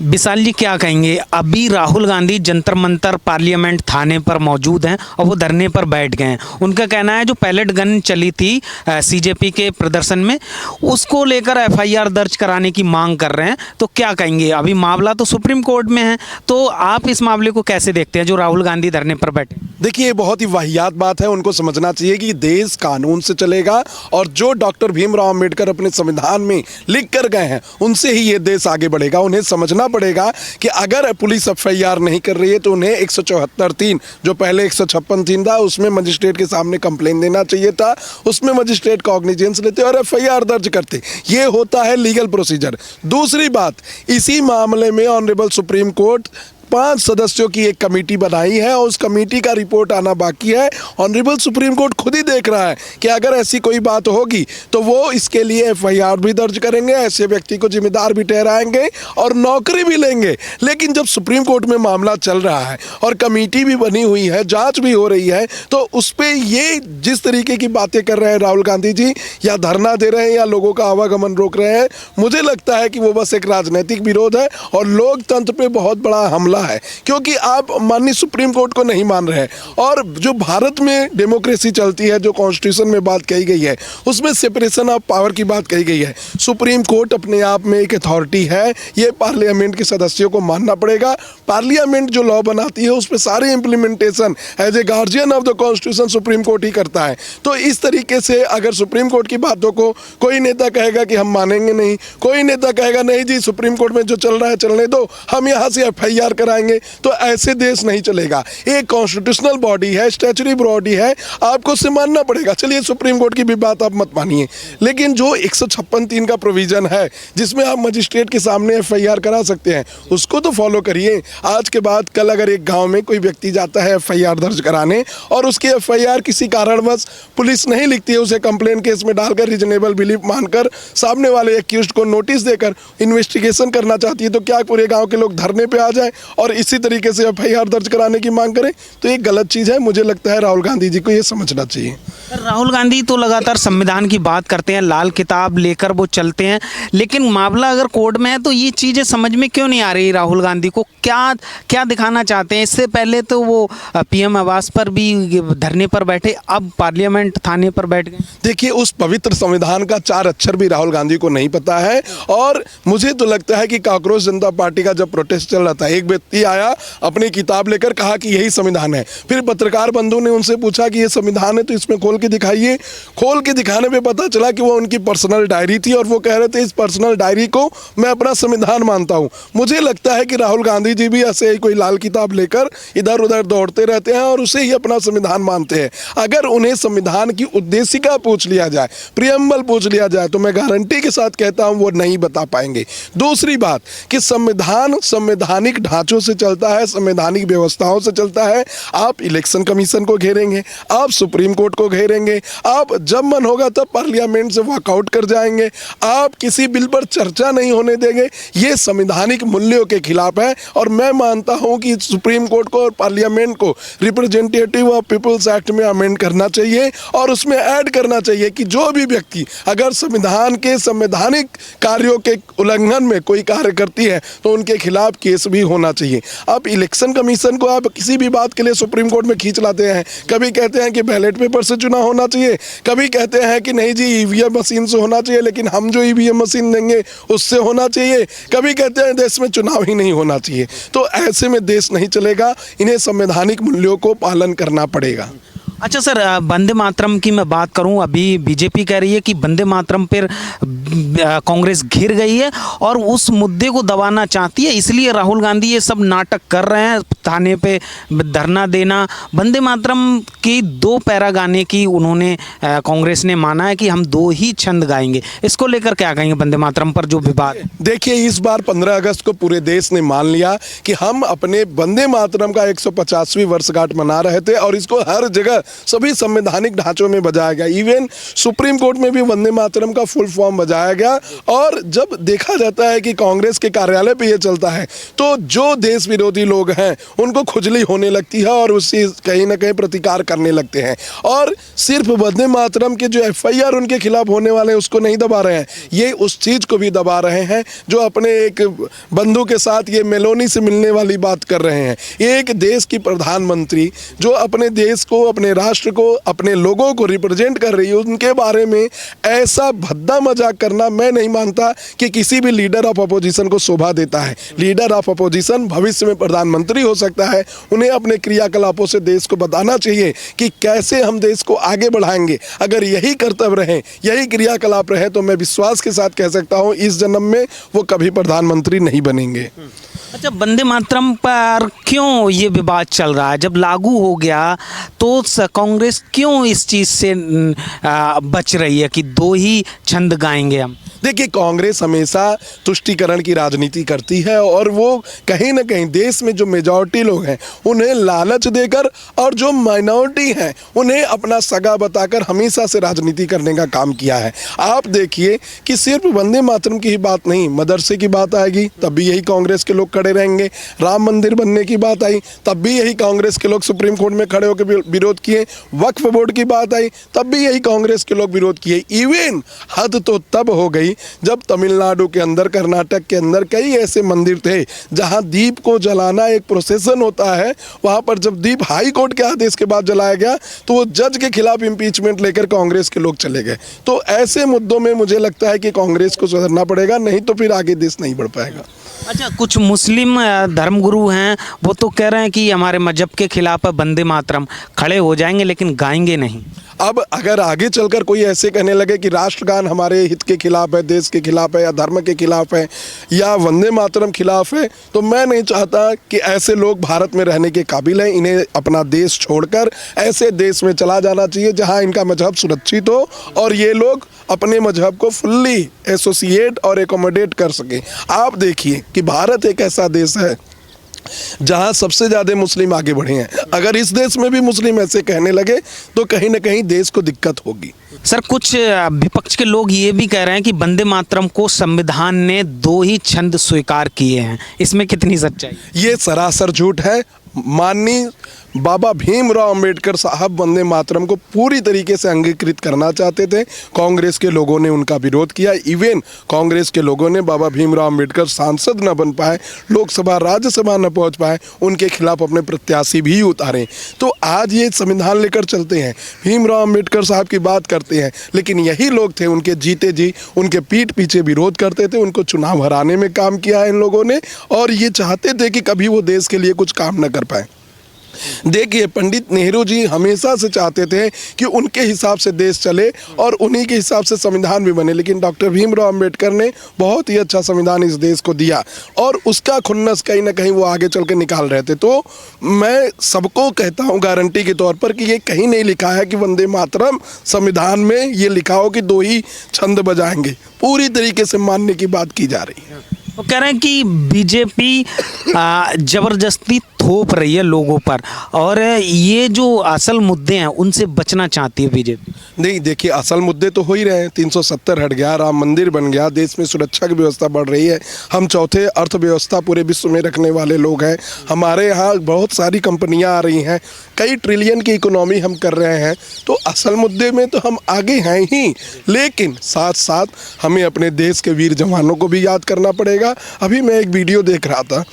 विशाल जी क्या कहेंगे? अभी राहुल गांधी जंतर मंतर पार्लियामेंट थाने पर मौजूद हैं और वो धरने पर बैठ गए हैं। उनका कहना है जो पैलेट गन चली थी सीजेपी के प्रदर्शन में, उसको लेकर एफआईआर दर्ज कराने की मांग कर रहे हैं। तो क्या कहेंगे? अभी मामला तो सुप्रीम कोर्ट में है, तो आप इस मामले को कैसे देखते हैं जो राहुल गांधी धरने पर बैठे? देखिए, ये बहुत ही वाहियात बात है। उनको समझना चाहिए कि देश कानून से चलेगा और जो डॉक्टर भीमराव अंबेडकर अपने संविधान में लिख कर गए हैं उनसे ही ये देश आगे बढ़ेगा। उन्हें समझना पड़ेगा कि अगर पुलिस एफआईआर नहीं कर रही है तो उन्हें 174(3) जो पहले 156(3) था उसमें मजिस्ट्रेट के सामने कंप्लेन देना चाहिए था। उसमें मजिस्ट्रेट कॉग्निजेंस लेते और एफआईआर दर्ज करते। ये होता है लीगल प्रोसीजर। दूसरी बात, इसी मामले में ऑनरेबल सुप्रीम कोर्ट 5 सदस्यों की एक कमेटी बनाई है और उस कमेटी का रिपोर्ट आना बाकी है। ऑनरेबल सुप्रीम कोर्ट खुद ही देख रहा है कि अगर ऐसी कोई बात होगी तो वो इसके लिए एफआईआर भी दर्ज करेंगे, ऐसे व्यक्ति को जिम्मेदार भी ठहराएंगे और नौकरी भी लेंगे। लेकिन जब सुप्रीम कोर्ट में मामला चल रहा है और कमेटी भी बनी हुई है, जांच भी हो रही है, तो उस पर ये जिस तरीके की बातें कर रहे हैं राहुल गांधी जी, या धरना दे रहे हैं या लोगों का आवागमन रोक रहे हैं, मुझे लगता है कि वो बस एक राजनीतिक विरोध है और लोकतंत्र पे बहुत बड़ा हमला है। क्योंकि आप माननीय सुप्रीम कोर्ट को नहीं मान रहे हैं और जो भारत में डेमोक्रेसी चलती है, जो कॉन्स्टिट्यूशन में बात कही गई है, उसमें सेपरेशन ऑफ पावर की बात कही गई है। सुप्रीम कोर्ट अपने आप में एक अथॉरिटी है, ये पार्लियामेंट के सदस्यों को मानना पड़ेगा। पार्लियामेंट जो लॉ बनाती है उस पर सारे implementation as a guardian of the constitution supreme court ही करता है। तो इस तरीके से अगर सुप्रीम कोर्ट की बातों को कोई नेता कहेगा कि हम मानेंगे नहीं, कोई नेता कहेगा नहीं जी सुप्रीम कोर्ट में जो चल रहा है चलने दो, हम यहाँ से एफआईआर कराएंगे, तो ऐसे देश नहीं चलेगा। एक कॉन्स्टिट्यूशनल बॉडी है, स्टैच्यूटरी बॉडी है, आपको उसे मानना पड़ेगा। चलिए सुप्रीम कोर्ट की भी बात आप मत मानिए, लेकिन जो 156(3) का प्रोविजन है जिसमें आप मजिस्ट्रेट के सामने एफआईआर करा सकते हैं, उसको तो फॉलो करिए। आज के बाद कल अगर एक गांव में कोई व्यक्ति जाता है एफआईआर दर्ज कराने और उसकी एफआईआर किसी कारणवश पुलिस नहीं लिखती है, उसे कंप्लेन केस में डालकर रीजनेबल बिलीफ मानकर सामने वाले एक्यूज्ड को नोटिस देकर इन्वेस्टिगेशन करना चाहती है, तो क्या पूरे गाँव के लोग धरने पर आ जाए और इसी तरीके से एफआईआर दर्ज कराने की मांग करें? तो ये गलत चीज़ है। मुझे लगता है राहुल गांधी जी को ये समझना चाहिए। राहुल गांधी तो लगातार संविधान की बात करते हैं, लाल किताब लेकर वो चलते हैं, लेकिन मामला अगर कोर्ट में है तो ये चीज़ें समझ में क्यों नहीं आ रही राहुल गांधी को? क्या क्या दिखाना चाहते हैं? इससे पहले तो वो पीएम आवास पर भी धरने पर बैठे, अब पार्लियामेंट थाने पर बैठ गए। देखिए, उस पवित्र संविधान का 4 अक्षर भी राहुल गांधी को नहीं पता है। और मुझे तो लगता है कि कांग्रेस जनता पार्टी का जब प्रोटेस्ट चल रहा था, एक व्यक्ति आया अपनी किताब लेकर, कहा कि यही संविधान है। फिर पत्रकार बंधु ने उनसे पूछा कि ये संविधान है तो इसमें खोल के दिखाइए। खोल के दिखाने पे पता चला कि वो उनकी पर्सनल डायरी थी और वो कह रहे थे इस पर्सनल डायरी को मैं अपना संविधान मानता हूँ। मुझे लगता है कि राहुल गांधी जी भी ऐसे ही कोई लाल किताब लेकर इधर उधर दौड़ते रहते हैं और उसे ही अपना संविधान मानते हैं। अगर उन्हें संविधान की उद्देशिका पूछ लिया जाए, प्रियम्बल पूछ लिया जाए, तो मैं गारंटी के साथ कहता हूँ वो नहीं बता पाएंगे। दूसरी बात कि संविधान संवैधानिक ढांचों से चलता है, संवैधानिक व्यवस्थाओं से चलता है। आप इलेक्शन कमीशन को घेरेंगे, आप सुप्रीम कोर्ट को घेरेंगे, आप जब मन होगा तब पार्लियामेंट से वॉकआउट कर जाएंगे, आप किसी बिल पर चर्चा नहीं होने देंगे। ये संवैधानिक मूल्यों के खिलाफ है और मैं मानता हूं कि सुप्रीम कोर्ट को और पार्लियामेंट को रिप्रेजेंटेटिव ऑफ पीपल्स एक्ट में अमेंड करना चाहिए और उसमें ऐड करना चाहिए कि जो भी व्यक्ति अगर संविधान के संवैधानिक कार्यों के उल्लंघन में कोई कार्य करती है तो उनके खिलाफ केस भी होना चाहिए। अब इलेक्शन कमीशन को आप किसी भी बात के लिए सुप्रीम कोर्ट में खींच लाते हैं। कभी कहते हैं कि बैलेट पेपर से चुनाव होना चाहिए, कभी कहते हैं कि नहीं जी ईवीएम मशीन से होना चाहिए, लेकिन हम जो ईवीएम मशीन देंगे उससे होना चाहिए, कभी कहते हैं देश में चुनाव ही नहीं होना चाहिए। तो ऐसे में देश नहीं चलेगा। इन्हें संवैधानिक मूल्यों को पालन करना पड़ेगा। अच्छा सर, वंदे मातरम की मैं बात करूं, अभी बीजेपी कह रही है कि वंदे मातरम पर कांग्रेस घिर गई है और उस मुद्दे को दबाना चाहती है, इसलिए राहुल गांधी ये सब नाटक कर रहे हैं, थाने पे धरना देना। वंदे मातरम की 2 पैरा गाने की उन्होंने कांग्रेस ने माना है कि हम 2 ही छंद गाएंगे। इसको लेकर क्या कहेंगे वंदे मातरम पर जो विवाद? देखिए, इस बार 15 अगस्त को पूरे देश ने मान लिया कि हम अपने वंदे मातरम का 150वीं वर्षगांठ मना रहे थे और इसको हर जगह सभी संवैधानिक ढांचों में बजाया गया। इवन सुप्रीम कोर्ट में भी वंदे मातरम का फुल फॉर्म बजाया गया। और जब देखा जाता है कि कांग्रेस के कार्यालय पे ये चलता है तो जो देश विरोधी लोग हैं उनको खुजली होने लगती है और उससे कहीं ना कहीं प्रतिकार करने लगते हैं। और सिर्फ वंदे मातरम के जो एफआईआर उनके खिलाफ होने वाले हैं उसको नहीं दबा रहे हैं, ये उस चीज को भी दबा रहे हैं जो अपने एक बंधु के साथ ये मेलोनी से मिलने वाली बात कर रहे हैं। एक देश की प्रधानमंत्री जो अपने देश को, अपने राष्ट्र को, अपने लोगों को रिप्रेजेंट कर रही है, उनके बारे में ऐसा भद्दा मजाक करना मैं नहीं मानता कि किसी भी लीडर ऑफ अपोजिशन को शोभा देता है। लीडर ऑफ अपोजिशन भविष्य में प्रधानमंत्री हो सकता है, उन्हें अपने क्रियाकलापों से देश को बताना चाहिए कि कैसे हम देश को आगे बढ़ाएंगे। अगर यही कर्तव्य रहे, यही क्रियाकलाप रहे तो मैं विश्वास के साथ कह सकता हूं इस जन्म में वो कभी प्रधानमंत्री नहीं बनेंगे। अच्छा, वंदे मातरम पर क्यों ये विवाद चल रहा है? जब लागू हो गया तो कांग्रेस क्यों इस चीज़ से बच रही है कि दो ही छंद गाएंगे हम? देखिए, कांग्रेस हमेशा तुष्टीकरण की राजनीति करती है और वो कहीं ना कहीं देश में जो मेजॉरिटी लोग हैं उन्हें लालच देकर और जो माइनॉरिटी हैं उन्हें अपना सगा बताकर हमेशा से राजनीति करने का काम किया है। आप देखिए कि सिर्फ वंदे मातरम की ही बात नहीं, मदरसे की बात आएगी तब भी यही कांग्रेस के लोग खड़े रहेंगे। राम मंदिर बनने की बात आई तब भी यही कांग्रेस के लोग सुप्रीम कोर्ट में खड़े होकर विरोध किए। वक्फ बोर्ड की बात आई तब भी यही कांग्रेस के लोग विरोध किए। इवन हद तो तब हो गई जब तमिलनाडु के अंदर, कर्नाटक के अंदर कई ऐसे मंदिर थे जहां दीप को जलाना एक प्रोसेसन होता है, वहां पर जब दीप हाई कोर्ट के आदेश के बाद जलाया गया तो वो जज के खिलाफ इंपीचमेंट लेकर कांग्रेस के लोग चले गए। तो ऐसे मुद्दों में मुझे लगता है कि कांग्रेस को सुधरना पड़ेगा, नहीं तो फिर आगे देश नहीं बढ़ पाएगा। अच्छा, कुछ मुस्लिम धर्मगुरु हैं वो तो कह रहे हैं कि हमारे मजहब के खिलाफ वंदे मातरम, खड़े हो जाएंगे लेकिन गाएंगे नहीं। अब अगर आगे चलकर कोई ऐसे कहने लगे कि राष्ट्रगान हमारे हित के खिलाफ है, देश के खिलाफ है या धर्म के खिलाफ है या वंदे मातरम खिलाफ है, तो मैं नहीं चाहता कि ऐसे लोग भारत में रहने के काबिल हैं। इन्हें अपना देश छोड़कर ऐसे देश में चला जाना चाहिए जहां इनका मजहब सुरक्षित हो और ये लोग अपने मजहब को फुल्ली एसोसिएट और एकोमोडेट कर सकें। आप देखिए कि भारत एक ऐसा देश है जहां सबसे ज़्यादा मुस्लिम आगे बढ़े हैं। अगर इस देश में भी मुस्लिम ऐसे कहने लगे तो कहीं ना कहीं देश को दिक्कत होगी। सर, कुछ विपक्ष के लोग ये भी कह रहे हैं कि वंदे मातरम को संविधान ने दो ही छंद स्वीकार किए हैं, इसमें कितनी सच्चाई? ये सरासर झूठ है। माननीय बाबा भीमराव अंबेडकर साहब वंदे मातरम को पूरी तरीके से अंगीकृत करना चाहते थे। कांग्रेस के लोगों ने उनका विरोध किया। इवन कांग्रेस के लोगों ने बाबा भीमराव अंबेडकर सांसद न बन पाए, लोकसभा राज्यसभा न पहुंच पाए, उनके खिलाफ अपने प्रत्याशी भी उतारे। तो आज ये संविधान लेकर चलते हैं, भीमराव अंबेडकर साहब की बात करते हैं, लेकिन यही लोग थे उनके जीते जी उनके पीठ पीछे विरोध करते थे। उनको चुनाव हराने में काम किया है इन लोगों ने और ये चाहते थे कि कभी वो देश के लिए कुछ काम न कर पाए। देखिए, पंडित नेहरू जी हमेशा से चाहते थे कि उनके हिसाब से देश चले और उन्हीं के हिसाब से संविधान भी बने, लेकिन डॉक्टर भीमराव अंबेडकर ने बहुत ही अच्छा संविधान इस देश को दिया और उसका खुन्नस कहीं ना कहीं वो आगे चल के निकाल रहे थे। तो मैं सबको कहता हूँ गारंटी के तौर पर कि ये कहीं नहीं लिखा है कि वंदे मातरम संविधान में ये लिखा हो कि दो ही छंद बजाएंगे। पूरी तरीके से मानने की बात की जा रही है। वो कह रहे हैं कि बीजेपी जबरदस्ती थोप रही है लोगों पर और ये जो असल मुद्दे हैं उनसे बचना चाहती है बीजेपी। नहीं, देखिए, असल मुद्दे तो हो ही रहे हैं। 370 हट गया, राम मंदिर बन गया, देश में सुरक्षा की व्यवस्था बढ़ रही है। हम चौथे अर्थव्यवस्था पूरे विश्व में रखने वाले लोग हैं। हमारे यहाँ बहुत सारी कंपनियाँ आ रही हैं, कई ट्रिलियन की इकोनॉमी हम कर रहे हैं। तो असल मुद्दे में तो हम आगे हैं ही, लेकिन साथ साथ हमें अपने देश के वीर जवानों को भी याद करना पड़ेगा। अभी मैं एक वीडियो देख रहा था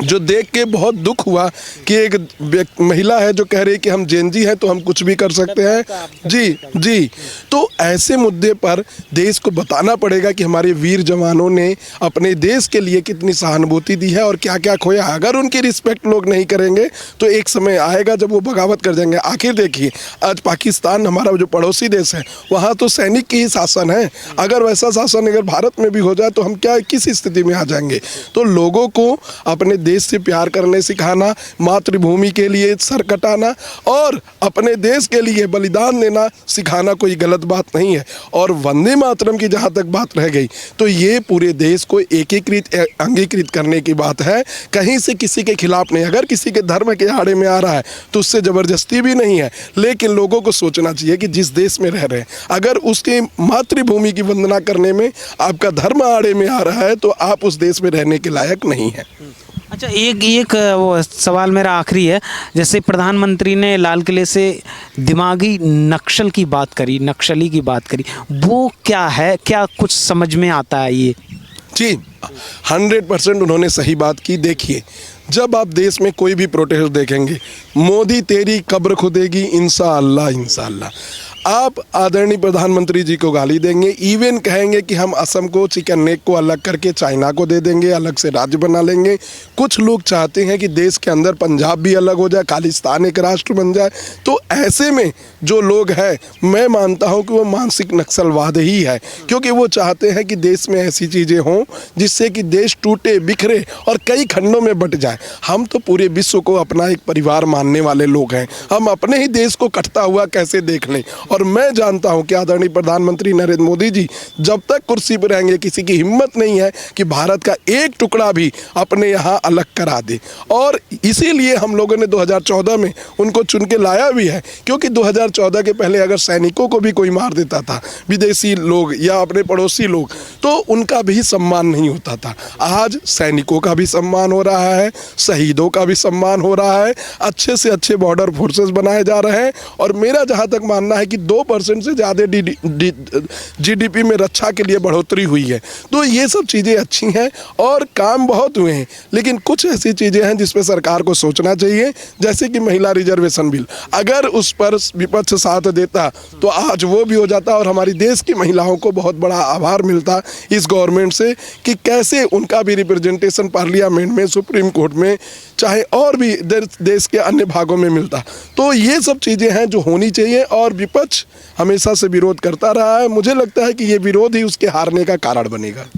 जो देख के बहुत दुख हुआ कि एक महिला है जो कह रही है कि हम जेनजी हैं तो हम कुछ भी कर सकते हैं। जी, तो ऐसे मुद्दे पर देश को बताना पड़ेगा कि हमारे वीर जवानों ने अपने देश के लिए कितनी सहानुभूति दी है और क्या क्या खोया। अगर उनकी रिस्पेक्ट लोग नहीं करेंगे तो एक समय आएगा जब वो बगावत कर जाएंगे। आखिर देखिए, आज पाकिस्तान हमारा जो पड़ोसी देश है वहाँ तो सैनिक की ही शासन है। अगर वैसा शासन अगर भारत में भी हो जाए तो हम क्या किस स्थिति में आ जाएंगे। तो लोगों को अपने देश से प्यार करने सिखाना, मातृभूमि के लिए सर कटाना और अपने देश के लिए बलिदान देना सिखाना कोई गलत बात नहीं है। और वंदे मातरम की जहाँ तक बात रह गई तो ये पूरे देश को एकीकृत अंगीकृत करने की बात है, कहीं से किसी के खिलाफ नहीं। अगर किसी के धर्म के आड़े में आ रहा है तो उससे ज़बरदस्ती भी नहीं है, लेकिन लोगों को सोचना चाहिए कि जिस देश में रह रहे हैं अगर उसकी मातृभूमि की वंदना करने में आपका धर्म आड़े में आ रहा है तो आप उस देश में रहने के लायक नहीं है। अच्छा, एक वो सवाल मेरा आखिरी है। जैसे प्रधानमंत्री ने लाल किले से दिमागी नक्सल की बात करी, नक्सली की बात करी, वो क्या है, क्या कुछ समझ में आता है ये? जी 100% उन्होंने सही बात की। देखिए, जब आप देश में कोई भी प्रोटेस्ट देखेंगे, मोदी तेरी कब्र खुदेगी इंशाअल्लाह इंशाअल्लाह, आप आदरणीय प्रधानमंत्री जी को गाली देंगे, इवन कहेंगे कि हम असम को, चिकन नेक को अलग करके चाइना को दे देंगे, अलग से राज्य बना लेंगे। कुछ लोग चाहते हैं कि देश के अंदर पंजाब भी अलग हो जाए, खालिस्तान एक राष्ट्र बन जाए। तो ऐसे में जो लोग हैं, मैं मानता हूं कि वो मानसिक नक्सलवाद ही है, क्योंकि वो चाहते हैं कि देश में ऐसी चीज़ें हों जिससे कि देश टूटे बिखरे और कई खंडों में बंट जाए। हम तो पूरे विश्व को अपना एक परिवार मानने वाले लोग हैं, हम अपने ही देश को कटता हुआ कैसे देख लें। और मैं जानता हूं कि आदरणीय प्रधानमंत्री नरेंद्र मोदी जी जब तक कुर्सी पर रहेंगे, किसी की हिम्मत नहीं है कि भारत का एक टुकड़ा भी अपने यहाँ अलग करा दे। और इसीलिए हम लोगों ने 2014 में उनको चुन के लाया भी है, क्योंकि 2014 के पहले अगर सैनिकों को भी कोई मार देता था, विदेशी लोग या अपने पड़ोसी लोग, तो उनका भी सम्मान नहीं होता था। आज सैनिकों का भी सम्मान हो रहा है, शहीदों का भी सम्मान हो रहा है, अच्छे से अच्छे बॉर्डर फोर्सेस बनाए जा रहे हैं। और मेरा जहाँ तक मानना है कि 2% से ज़्यादा जीडीपी में रक्षा के लिए बढ़ोतरी हुई है। तो ये सब चीज़ें अच्छी हैं और काम बहुत हुए हैं, लेकिन कुछ ऐसी चीज़ें हैं जिस पर सरकार को सोचना चाहिए, जैसे कि महिला रिजर्वेशन बिल। अगर उस पर विपक्ष साथ देता तो आज वो भी हो जाता और हमारी देश की महिलाओं को बहुत बड़ा आभार मिलता इस गवर्नमेंट से कि कैसे उनका भी रिप्रेजेंटेशन पार्लियामेंट में, सुप्रीम कोर्ट में, चाहे और भी देश के अन्य भागों में मिलता। तो ये सब चीज़ें हैं जो होनी चाहिए और विपक्ष हमेशा से विरोध करता रहा है। मुझे लगता है कि ये विरोध ही उसके हारने का कारण बनेगा।